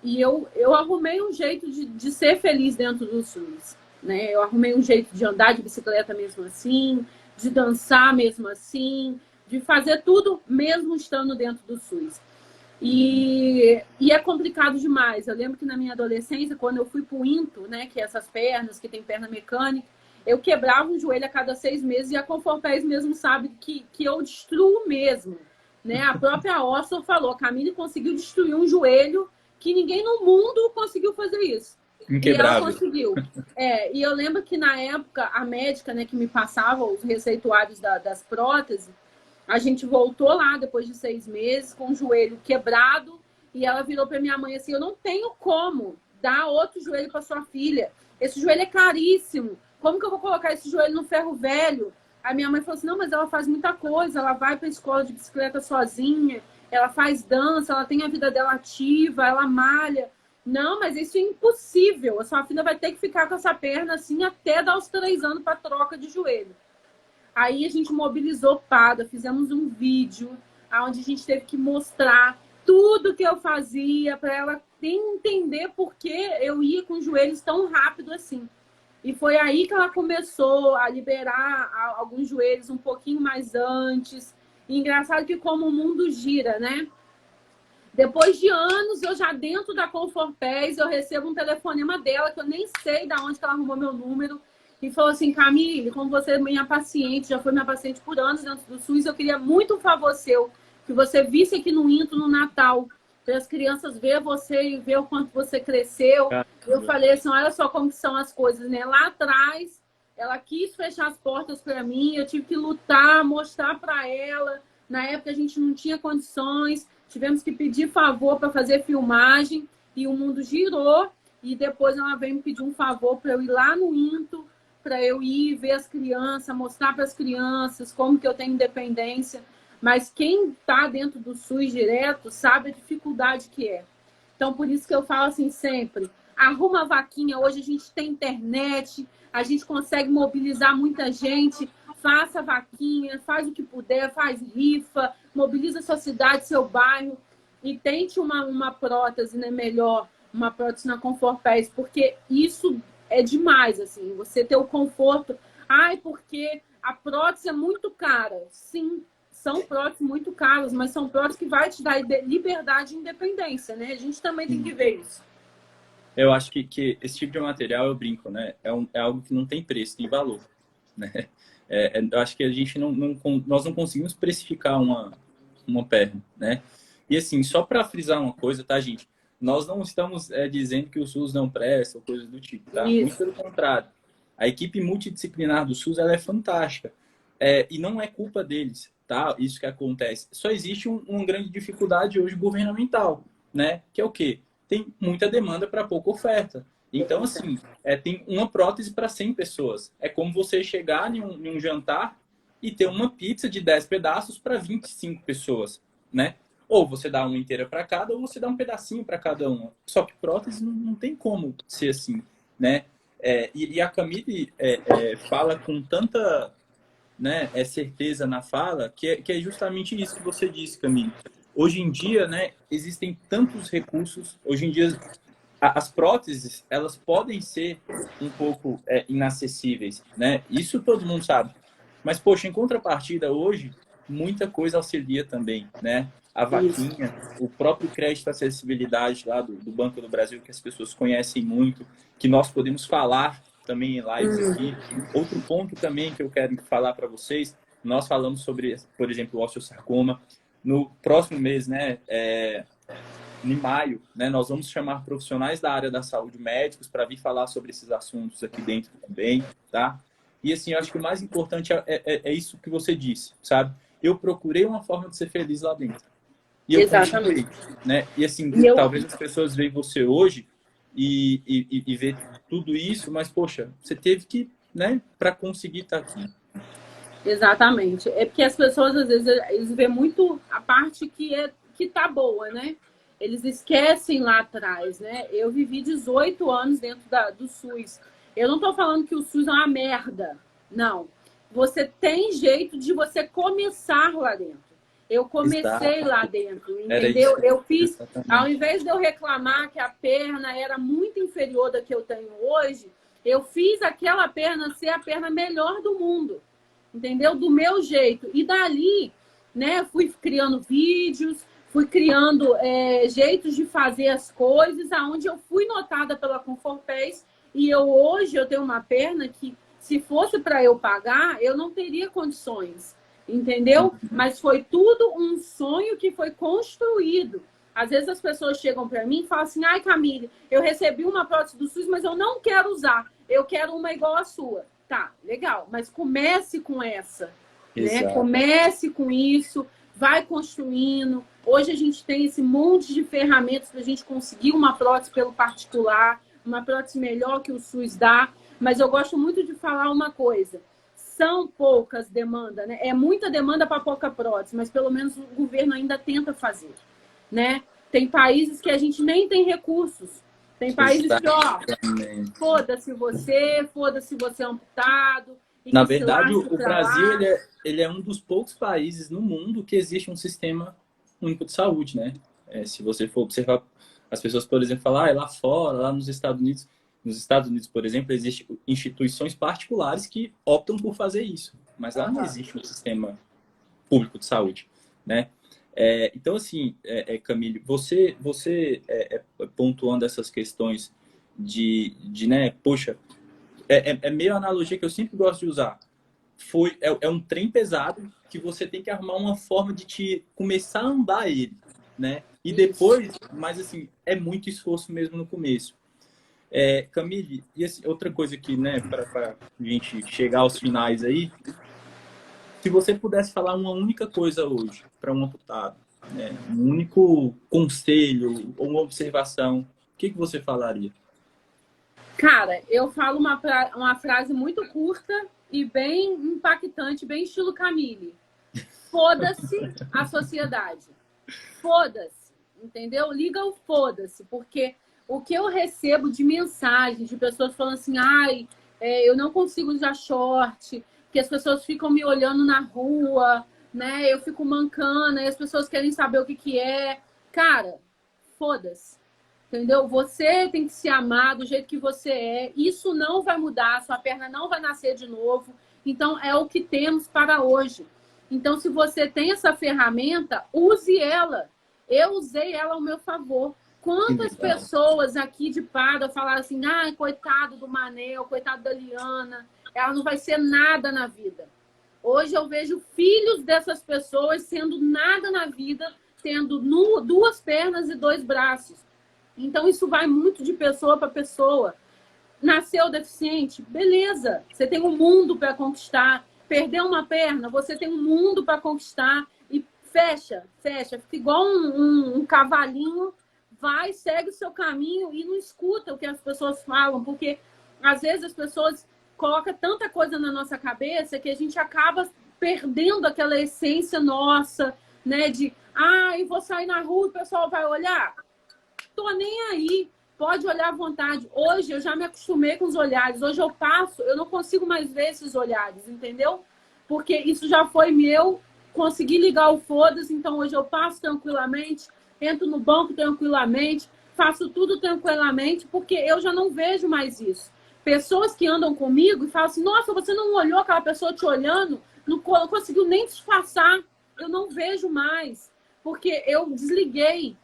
Speaker 2: e eu arrumei um jeito de ser feliz dentro do SUS. Né? Eu arrumei um jeito de andar de bicicleta mesmo assim, de dançar mesmo assim, de fazer tudo mesmo estando dentro do SUS. E é complicado demais. Eu lembro que na minha adolescência, quando eu fui pro INTO, né, que é essas pernas, que tem perna mecânica, eu quebrava um joelho a cada 6 meses e a Conforpés mesmo sabe que eu destruo mesmo. Né? A própria Ossor falou, a Camille conseguiu destruir um joelho que ninguém no mundo conseguiu fazer isso. E ela conseguiu. E eu lembro que na época, a médica, né, que me passava os receituários das próteses, a gente voltou lá depois de 6 meses com o joelho quebrado e ela virou para minha mãe assim, eu não tenho como dar outro joelho para sua filha. Esse joelho é caríssimo. Como que eu vou colocar esse joelho no ferro velho? A minha mãe falou assim, não, mas ela faz muita coisa. Ela vai para a escola de bicicleta sozinha, ela faz dança, ela tem a vida dela ativa, ela malha. Não, mas isso é impossível. A sua filha vai ter que ficar com essa perna assim até dar os 3 anos para troca de joelho. Aí a gente mobilizou Pada, fizemos um vídeo onde a gente teve que mostrar tudo que eu fazia para ela entender por que eu ia com os joelhos tão rápido assim. E foi aí que ela começou a liberar alguns joelhos um pouquinho mais antes. E engraçado que como o mundo gira, né? Depois de anos, eu já dentro da Conforpés, eu recebo um telefonema dela, que eu nem sei de onde que ela arrumou meu número, e falou assim, Camille, como você é minha paciente, já foi minha paciente por anos dentro do SUS, eu queria muito um favor seu, que você visse aqui no Intro no Natal, para as crianças ver você e ver o quanto você cresceu. Eu falei assim, olha só como que são as coisas, né? Lá atrás, ela quis fechar as portas para mim, eu tive que lutar, mostrar para ela. Na época a gente não tinha condições, tivemos que pedir favor para fazer filmagem e o mundo girou. E depois ela veio me pedir um favor para eu ir lá no Into, para eu ir ver as crianças, mostrar para as crianças como que eu tenho independência. Mas quem está dentro do SUS direto sabe a dificuldade que é. Então, por isso que eu falo assim sempre, arruma a vaquinha. Hoje a gente tem internet, a gente consegue mobilizar muita gente. Faça vaquinha, faz o que puder, faz rifa, mobiliza a sua cidade, seu bairro e tente uma prótese, né, melhor, uma prótese na Conforpés, porque isso é demais, assim, você ter o conforto. Ai, porque a prótese é muito cara. Sim, são próteses muito caras, mas são próteses que vai te dar liberdade e independência, né? A gente também tem que ver isso.
Speaker 3: Eu acho que esse tipo de material, eu brinco, né? É algo que não tem preço, tem valor, né? Eu acho que a gente nós não conseguimos precificar uma perna, né? E assim, só para frisar uma coisa, tá, gente? Nós não estamos dizendo que o SUS não presta ou coisas do tipo, tá?
Speaker 2: Isso.
Speaker 3: Muito pelo contrário. A equipe multidisciplinar do SUS, ela é fantástica. E não é culpa deles, tá? Isso que acontece. Só existe uma grande dificuldade hoje governamental, né? Que é o quê? Tem muita demanda para pouca oferta. Então, assim, tem uma prótese para 100 pessoas. É como você chegar em um jantar e ter uma pizza de 10 pedaços para 25 pessoas, né? Ou você dá uma inteira para cada, ou você dá um pedacinho para cada uma. Só que prótese não tem como ser assim, né? E a Camille fala com tanta, né, certeza na fala, que é justamente isso que você disse, Camille. Hoje em dia, né, existem tantos recursos. Hoje em dia, as próteses, elas podem ser um pouco inacessíveis, né? Isso todo mundo sabe. Mas, poxa, em contrapartida, hoje, muita coisa auxilia também, né? A vaquinha, o próprio crédito acessibilidade lá do Banco do Brasil, que as pessoas conhecem muito, que nós podemos falar também em lives aqui. Outro ponto também que eu quero falar para vocês, nós falamos sobre, por exemplo, o osteosarcoma. No próximo mês, né, em maio, né, nós vamos chamar profissionais da área da saúde, médicos, para vir falar sobre esses assuntos aqui dentro também, tá? E assim, eu acho que o mais importante é isso que você disse, sabe? Eu procurei uma forma de ser feliz lá dentro. E eu continuei, né? E assim, talvez as pessoas veem você hoje e ver tudo isso, mas, poxa, você teve que, né, para conseguir estar aqui.
Speaker 2: Exatamente. É porque as pessoas, às vezes, eles veem muito a parte que tá boa, né? Eles esquecem lá atrás, né? Eu vivi 18 anos dentro do SUS. Eu não tô falando que o SUS é uma merda. Não. Você tem jeito de você começar lá dentro. Eu comecei lá dentro, entendeu? Eu fiz, exatamente. Ao invés de eu reclamar que a perna era muito inferior da que eu tenho hoje, eu fiz aquela perna ser a perna melhor do mundo, entendeu? Do meu jeito. E dali, né, fui criando vídeos, fui criando jeitos de fazer as coisas, aonde eu fui notada pela Conforpés, e hoje eu tenho uma perna que, se fosse para eu pagar, eu não teria condições. Entendeu? Mas foi tudo um sonho que foi construído. Às vezes as pessoas chegam para mim e falam assim, ai, Camille, eu recebi uma prótese do SUS, mas eu não quero usar. Eu quero uma igual a sua. Tá, legal. Mas comece com essa. Né? Comece com isso. Vai construindo. Hoje a gente tem esse monte de ferramentas para a gente conseguir uma prótese pelo particular, uma prótese melhor que o SUS dá. Mas eu gosto muito de falar uma coisa. São poucas demandas, né? É muita demanda para pouca prótese, mas pelo menos o governo ainda tenta fazer, né? Tem países que a gente nem tem recursos. Tem países que, ó, foda-se você é amputado.
Speaker 3: Na verdade, o Brasil ele é um dos poucos países no mundo que existe um sistema único de saúde, né? Se você for observar, as pessoas, por exemplo, falam, lá fora, lá nos Estados Unidos, por exemplo, existem instituições particulares que optam por fazer isso, mas lá não existe um sistema público de saúde, né? Então, assim, Camille, você pontuando essas questões né, poxa, meio a analogia que eu sempre gosto de usar. É um trem pesado que você tem que arrumar uma forma de começar a andar ele, né? E depois, mas assim, é muito esforço mesmo no começo. Camille, e assim, outra coisa aqui, né, para a gente chegar aos finais aí, se você pudesse falar uma única coisa hoje para um amputado, né, um único conselho ou uma observação, o que você falaria?
Speaker 2: Cara, eu falo uma frase muito curta e bem impactante, bem estilo Camille. Foda-se a sociedade. Foda-se, entendeu? Liga o foda-se, porque o que eu recebo de mensagens de pessoas falando assim, eu não consigo usar short, porque as pessoas ficam me olhando na rua, né? Eu fico mancando, e as pessoas querem saber o que é. Cara, foda-se. Entendeu? Você tem que se amar do jeito que você é. Isso não vai mudar, sua perna não vai nascer de novo. Então, é o que temos para hoje. Então, se você tem essa ferramenta, use ela. Eu usei ela ao meu favor. Quantas pessoas aqui de Pada falaram assim, coitado do Manel, coitado da Liana, ela não vai ser nada na vida. Hoje eu vejo filhos dessas pessoas sendo nada na vida, tendo duas pernas e 2 braços. Então, isso vai muito de pessoa para pessoa. Nasceu deficiente? Beleza. Você tem um mundo para conquistar. Perdeu uma perna? Você tem um mundo para conquistar. E fecha. Fica igual um cavalinho. Vai, segue o seu caminho e não escuta o que as pessoas falam. Porque, às vezes, as pessoas colocam tanta coisa na nossa cabeça que a gente acaba perdendo aquela essência nossa, né? De, eu vou sair na rua e o pessoal vai olhar. Tô nem aí, pode olhar à vontade. Hoje eu já me acostumei com os olhares. Hoje eu não consigo mais ver esses olhares, entendeu? Porque isso já foi meu, consegui ligar o foda-se, então hoje eu passo tranquilamente, entro no banco tranquilamente, faço tudo tranquilamente, porque eu já não vejo mais isso. Pessoas que andam comigo e falam assim, nossa, você não olhou aquela pessoa te olhando, não conseguiu nem disfarçar, eu não vejo mais, porque eu desliguei.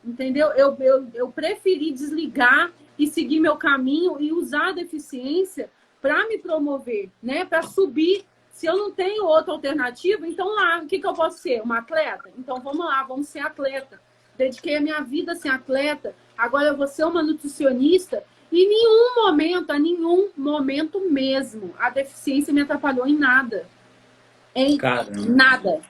Speaker 2: Entendeu? Eu preferi desligar e seguir meu caminho e usar a deficiência para me promover, né? Para subir. Se eu não tenho outra alternativa, então lá, o que eu posso ser? Uma atleta? Então vamos lá, vamos ser atleta. Dediquei a minha vida a ser atleta. Agora eu vou ser uma nutricionista. E em nenhum momento mesmo, a deficiência me atrapalhou em nada. Em nada.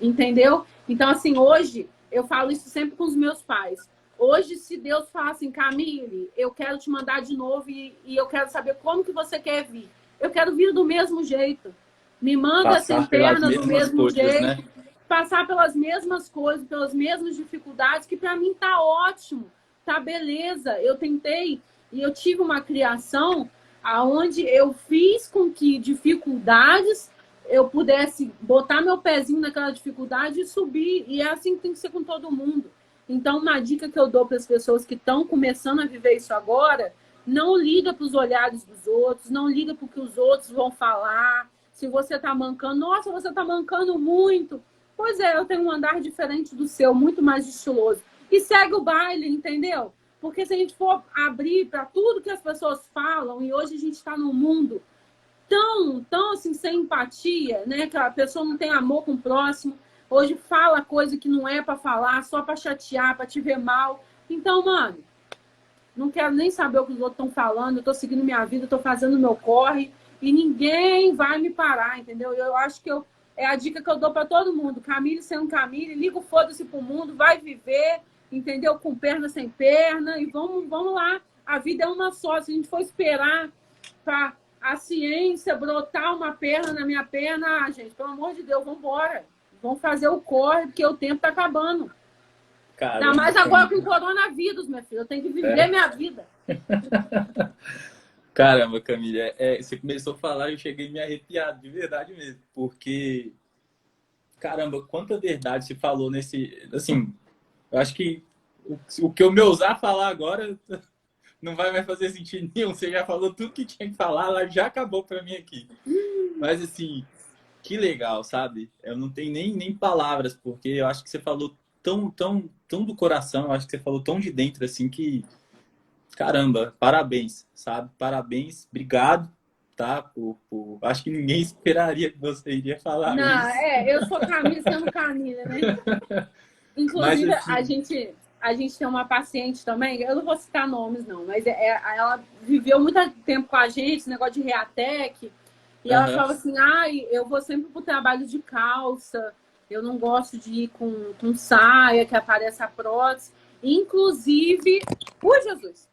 Speaker 2: Entendeu? Então, assim, hoje... Eu falo isso sempre com os meus pais. Hoje, se Deus fala assim, Camille, eu quero te mandar de novo e eu quero saber como que você quer vir. Eu quero vir do mesmo jeito. Me manda sem perna do mesmo jeito. Né? Passar pelas mesmas coisas, pelas mesmas dificuldades, que para mim tá ótimo. Tá beleza. Eu tentei e eu tive uma criação onde eu fiz com que dificuldades... eu pudesse botar meu pezinho naquela dificuldade e subir. E é assim que tem que ser com todo mundo. Então, uma dica que eu dou para as pessoas que estão começando a viver isso agora, não liga para os olhares dos outros, não liga para o que os outros vão falar. Se você está mancando, nossa, você está mancando muito. Pois é, eu tenho um andar diferente do seu, muito mais estiloso. E segue o baile, entendeu? Porque se a gente for abrir para tudo que as pessoas falam, e hoje a gente está num mundo tão assim, sem empatia, né? Que a pessoa não tem amor com o próximo. Hoje fala coisa que não é para falar, só para chatear, para te ver mal. Então, mano, não quero nem saber o que os outros estão falando. Eu tô seguindo minha vida, tô fazendo meu corre e ninguém vai me parar, entendeu? Eu acho que é a dica que eu dou para todo mundo. Camille sendo Camille, liga o foda-se pro mundo, vai viver, entendeu? Com perna sem perna e vamos lá. A vida é uma só. Se a gente for esperar para a ciência brotar uma perna na minha perna, gente, pelo amor de Deus, vamos embora. Vamos fazer o corre, porque o tempo tá acabando.
Speaker 3: Cara,
Speaker 2: Ainda mais agora com o coronavírus, minha filha. Eu tenho que viver minha vida.
Speaker 3: caramba, Camille, você começou a falar e eu cheguei me arrepiado, de verdade mesmo. Porque, caramba, quanta verdade você falou nesse... Assim, eu acho que o que eu me ousar falar agora não vai mais fazer sentido nenhum. Você já falou tudo que tinha que falar, ela já acabou pra mim aqui. Mas, assim, que legal, sabe? Eu não tenho nem palavras, porque eu acho que você falou tão do coração, eu acho que você falou tão de dentro, assim, que... Caramba, parabéns, sabe? Parabéns, obrigado, tá? Acho que ninguém esperaria que você iria falar
Speaker 2: Não,
Speaker 3: isso.
Speaker 2: eu sou Camila sendo Camila, né?
Speaker 3: Mas,
Speaker 2: Inclusive, a
Speaker 3: assim,
Speaker 2: gente tem uma paciente também, eu não vou citar nomes, não, mas ela viveu muito tempo com a gente, esse negócio de Reatec, e ela falava assim, ai, eu vou sempre pro trabalho de calça, eu não gosto de ir com saia, que aparece a prótese. Inclusive, ui, Jesus!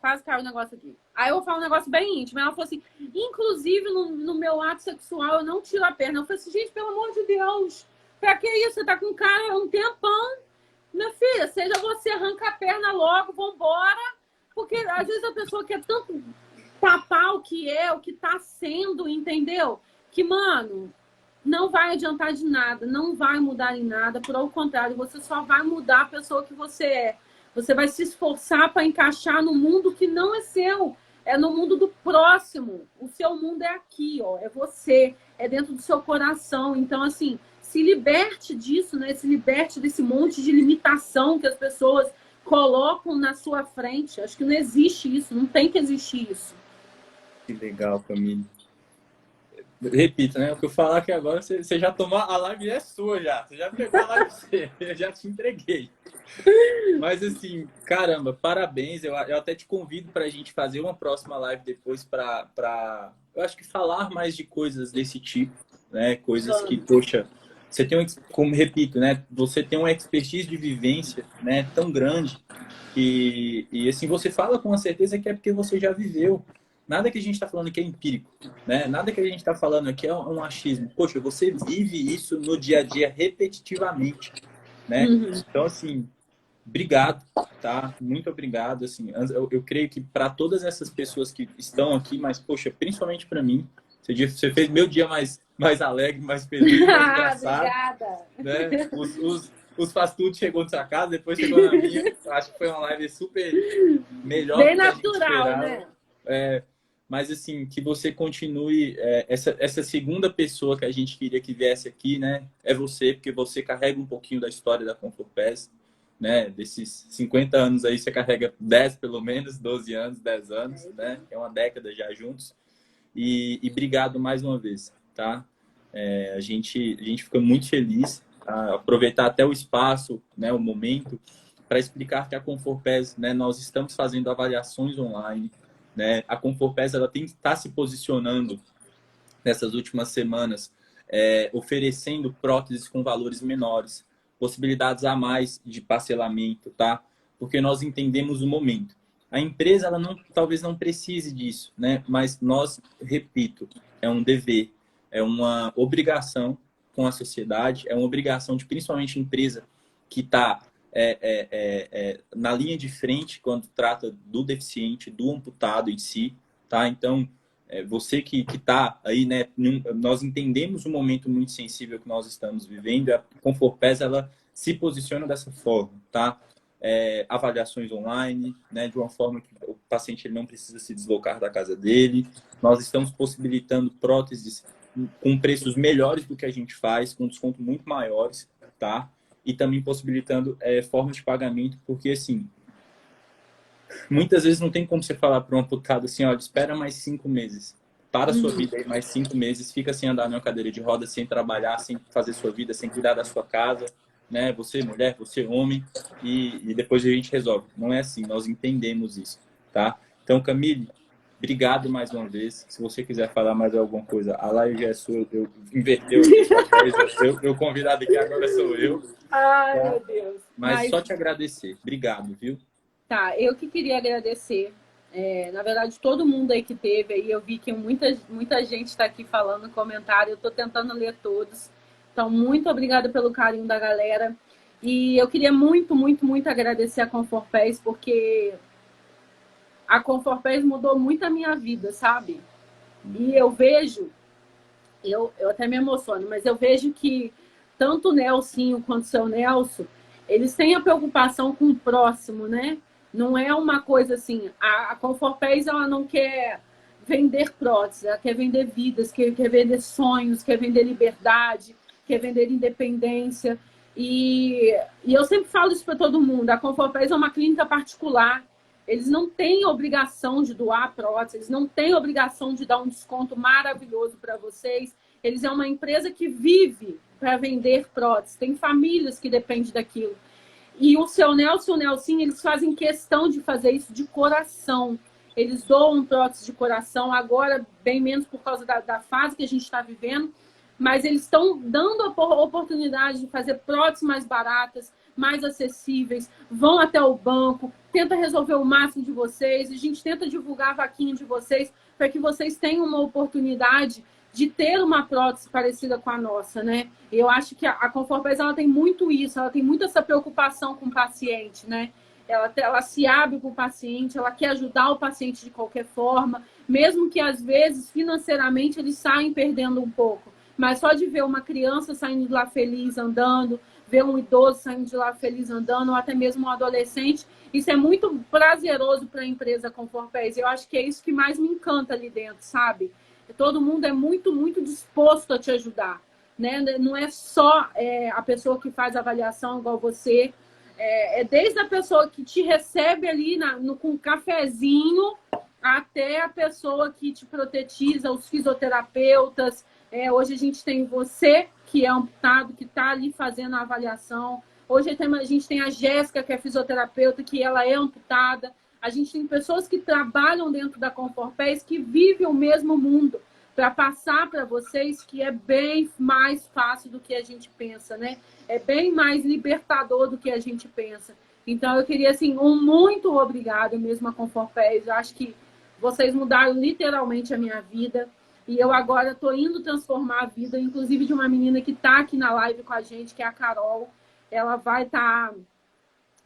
Speaker 2: Quase caiu o negócio aqui. Aí eu vou falar um negócio bem íntimo. Ela falou assim, inclusive no meu ato sexual eu não tiro a perna. Eu falei assim, gente, pelo amor de Deus, pra que isso? Você tá com o cara há um tempão. Minha filha, seja você, arranca a perna logo, vambora. Porque às vezes a pessoa quer tanto tapar o que tá sendo, entendeu? Que, mano, não vai adiantar de nada, não vai mudar em nada. Por ao contrário, você só vai mudar a pessoa que você é. Você vai se esforçar para encaixar no mundo que não é seu. É no mundo do próximo. O seu mundo é aqui, ó. É você. É dentro do seu coração. Então, assim, se liberte disso, né? Se liberte desse monte de limitação que as pessoas colocam na sua frente. Acho que não existe isso. Não tem que existir isso.
Speaker 3: que legal, Camille. Repito, né? O que eu falar aqui agora, você já tomou, a live é sua já. Você já pegou a live pra você. Eu já te entreguei. Mas assim, caramba, parabéns. Eu até te convido para a gente fazer uma próxima live depois eu acho que falar mais de coisas desse tipo, né? Coisas que, poxa, você tem como repito, né? Você tem uma expertise de vivência, né? Tão grande e assim você fala com a certeza que é porque você já viveu. Nada que a gente está falando aqui é empírico, né? Nada que a gente está falando aqui é um achismo. Poxa, você vive isso no dia a dia repetitivamente, né? Então assim, obrigado, tá? Muito obrigado. Assim, eu creio que para todas essas pessoas que estão aqui, mas, poxa, principalmente para mim, você fez meu dia mais alegre, mais feliz, mais engraçado.
Speaker 2: Obrigada.
Speaker 3: Né? Os fast food chegou na sua casa, depois chegou na minha. Acho que foi uma live super melhor
Speaker 2: Bem
Speaker 3: do que a gente
Speaker 2: natural,
Speaker 3: esperava.
Speaker 2: né?
Speaker 3: Mas, assim, que você continue... essa segunda pessoa que a gente queria que viesse aqui, né? É você, porque você carrega um pouquinho da história da ConforPass. Né? Desses 50 anos aí, você carrega 10 pelo menos, 12 anos, 10 anos, né? É uma década já juntos. E obrigado mais uma vez, tá? A gente fica muito feliz. Aproveitar até o espaço, né, o momento, para explicar que a ConforPass, né, nós estamos fazendo avaliações online. Né? A ConforPass ela está se posicionando nessas últimas semanas, oferecendo próteses com valores menores, possibilidades a mais de parcelamento, tá? Porque nós entendemos o momento. A empresa ela talvez não precise disso, né? Mas nós, repito, é um dever, é uma obrigação com a sociedade, é uma obrigação de principalmente empresa que está na linha de frente quando trata do deficiente, do amputado em si, tá? Então, você que está aí, né? Nós entendemos o momento muito sensível que nós estamos vivendo. A ConforPass, ela se posiciona dessa forma, tá? Avaliações online, né? De uma forma que o paciente ele não precisa se deslocar da casa dele. Nós estamos possibilitando próteses com preços melhores do que a gente faz, com desconto muito maiores, tá? E também possibilitando formas de pagamento, porque assim, muitas vezes não tem como você falar para um amputado assim, olha, espera mais 5 meses. Para a sua vida aí mais 5 meses, fica sem andar numa cadeira de roda, sem trabalhar, sem fazer sua vida, sem cuidar da sua casa, né? Você mulher, você homem, e depois a gente resolve. Não é assim, nós entendemos isso, tá? Então, Camille, obrigado mais uma vez. Se você quiser falar mais alguma coisa, a live já é sua, eu inverteu aqui, eu convidado aqui agora sou eu.
Speaker 2: Ai,
Speaker 3: tá?
Speaker 2: meu Deus.
Speaker 3: Mas só te agradecer. Obrigado, viu?
Speaker 2: Tá, eu que queria agradecer. Na verdade, todo mundo aí que teve aí, eu vi que muita gente está aqui falando no comentário, eu estou tentando ler todos. Então, muito obrigada pelo carinho da galera. E eu queria muito, muito, muito agradecer a Conforpés, porque a Conforpés mudou muito a minha vida, sabe? E eu vejo, eu até me emociono, mas eu vejo que tanto o Nelsinho quanto o seu Nelson, eles têm a preocupação com o próximo, né? Não é uma coisa assim, a Conforpés, ela não quer vender próteses, ela quer vender vidas, quer vender sonhos, quer vender liberdade, quer vender independência. E eu sempre falo isso para todo mundo, a Conforpés é uma clínica particular, eles não têm obrigação de doar prótese, eles não têm obrigação de dar um desconto maravilhoso para vocês. Eles é uma empresa que vive para vender prótese. Tem famílias que dependem daquilo. E o seu Nelson e o Nelsinho, eles fazem questão de fazer isso de coração. Eles doam prótese de coração, agora bem menos por causa da fase que a gente está vivendo, mas eles estão dando a oportunidade de fazer próteses mais baratas, mais acessíveis, vão até o banco, tenta resolver o máximo de vocês, a gente tenta divulgar a vaquinha de vocês para que vocês tenham uma oportunidade de ter uma prótese parecida com a nossa, né? Eu acho que a Conforpés, ela tem muito isso, ela tem muito essa preocupação com o paciente, né? Ela se abre para o paciente, ela quer ajudar o paciente de qualquer forma, mesmo que às vezes financeiramente eles saem perdendo um pouco. Mas só de ver uma criança saindo de lá feliz andando, ver um idoso saindo de lá feliz andando, ou até mesmo um adolescente, isso é muito prazeroso para a empresa Conforpés. Eu acho que é isso que mais me encanta ali dentro, sabe? Todo mundo é muito, muito disposto a te ajudar, né? Não é só a pessoa que faz avaliação igual você, é desde a pessoa que te recebe ali com um cafezinho até a pessoa que te protetiza, os fisioterapeutas. Hoje a gente tem você, que é amputado, que está ali fazendo a avaliação. Hoje a gente tem a Jéssica, que é fisioterapeuta, que ela é amputada. A gente tem pessoas que trabalham dentro da Conforpés, que vivem o mesmo mundo, para passar para vocês que é bem mais fácil do que a gente pensa, né? É bem mais libertador do que a gente pensa. Então, eu queria, assim, muito obrigado mesmo a Conforpés. Eu acho que vocês mudaram literalmente a minha vida. E eu agora estou indo transformar a vida, inclusive de uma menina que está aqui na live com a gente, que é a Carol. Ela vai estar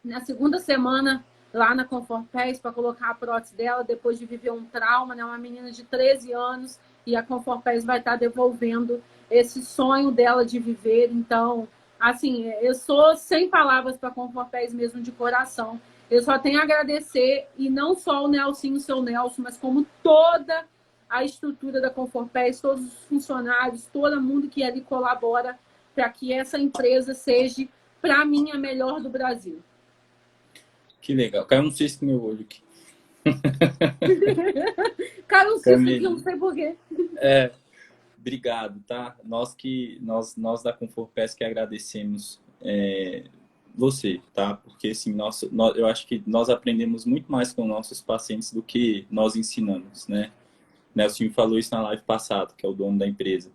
Speaker 2: na segunda semana lá na Conforpés para colocar a prótese dela, depois de viver um trauma, né? Uma menina de 13 anos, e a Conforpés vai estar devolvendo esse sonho dela de viver. Então, assim, eu sou sem palavras para a Conforpés mesmo, de coração. Eu só tenho a agradecer, e não só o Nelsinho, o seu Nelson, mas como toda a estrutura da Conforpés, todos os funcionários, todo mundo que ali colabora para que essa empresa seja, para mim, a melhor do Brasil.
Speaker 3: Que legal. Caiu um cisco no meu olho aqui.
Speaker 2: Caiu um cisco aqui, não sei porquê.
Speaker 3: Obrigado, tá? Nós da Conforpés que agradecemos você, tá? Porque assim, eu acho que nós aprendemos muito mais com nossos pacientes do que nós ensinamos, né? Nelson falou isso na live passada, que é o dono da empresa.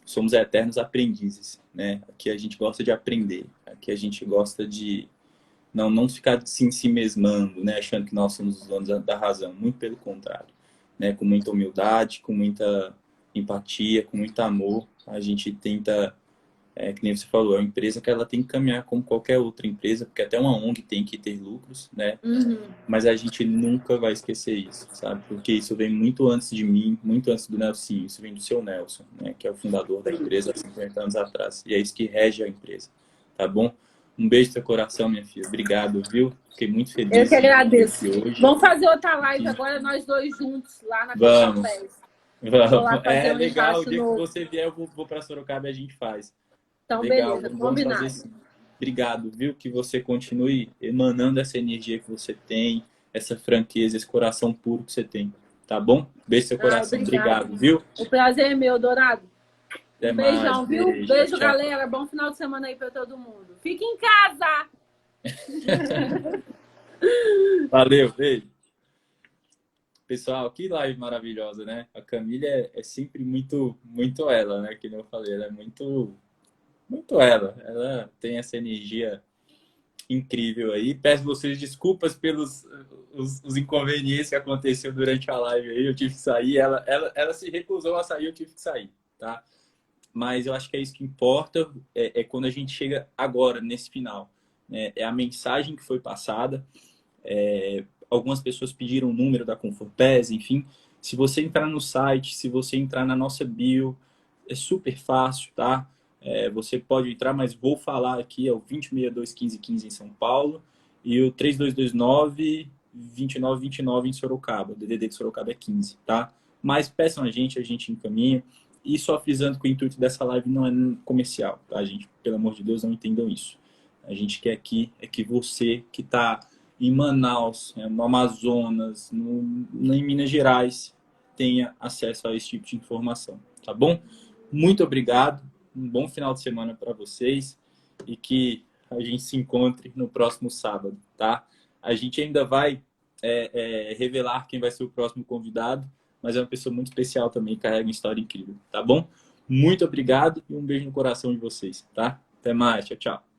Speaker 3: Somos eternos aprendizes, né? Aqui a gente gosta de aprender, aqui a gente gosta de não ficar assim, se mesmando, né? Achando que nós somos os donos da razão. Muito pelo contrário, né? Com muita humildade, com muita empatia, com muito amor, a gente tenta, que nem você falou, é uma empresa que ela tem que caminhar como qualquer outra empresa, porque até uma ONG tem que ter lucros, né?
Speaker 2: Uhum.
Speaker 3: Mas a gente nunca vai esquecer isso, sabe? Porque isso vem muito antes de mim, muito antes do Nelson, isso vem do seu Nelson, né? Que é o fundador da empresa há 50 anos atrás. E é isso que rege a empresa, tá bom? Um beijo no seu coração, minha filha. Obrigado, viu? Fiquei muito feliz.
Speaker 2: Eu que agradeço.
Speaker 3: Hoje.
Speaker 2: Vamos fazer outra live agora, nós dois juntos, lá na
Speaker 3: Conforpés. Vamos.
Speaker 2: Legal,
Speaker 3: o dia que você vier, eu vou para Sorocaba e a gente faz.
Speaker 2: Então,
Speaker 3: legal,
Speaker 2: beleza, combinado.
Speaker 3: Obrigado, viu? Que você continue emanando essa energia que você tem, essa franqueza, esse coração puro que você tem. Tá bom? Beijo no seu coração. Obrigado, viu?
Speaker 2: O prazer é meu, Dourado.
Speaker 3: Até
Speaker 2: beijão,
Speaker 3: mais,
Speaker 2: viu? Beijo,
Speaker 3: tchau.
Speaker 2: Galera. Bom final de semana aí para todo mundo. Fique em casa!
Speaker 3: Valeu, beijo. Pessoal, que live maravilhosa, né? A Camila é sempre muito ela, né? Que eu falei, ela é muito ela. Ela tem essa energia incrível aí. Peço vocês desculpas pelos os inconvenientes que aconteceu durante a live aí. Eu tive que sair. Ela se recusou a sair, eu tive que sair, tá? Mas eu acho que é isso que importa, quando a gente chega agora, nesse final. é a mensagem que foi passada. Algumas pessoas pediram o número da ComfortPass, enfim. Se você entrar no site, se você entrar na nossa bio, é super fácil, tá? Você pode entrar, mas vou falar aqui, é o 2062-1515 em São Paulo e o 3229-2929 em Sorocaba. O DDD de Sorocaba é 15, tá? Mas peçam a gente encaminha. E só frisando que o intuito dessa live não é comercial, tá, gente? Pelo amor de Deus, não entendam isso. A gente quer aqui é que você que está em Manaus, no Amazonas, em Minas Gerais, tenha acesso a esse tipo de informação, tá bom? Muito obrigado, um bom final de semana para vocês e que a gente se encontre no próximo sábado, tá? A gente ainda vai revelar quem vai ser o próximo convidado, mas é uma pessoa muito especial também, carrega uma história incrível, tá bom? Muito obrigado e um beijo no coração de vocês, tá? Até mais, tchau, tchau.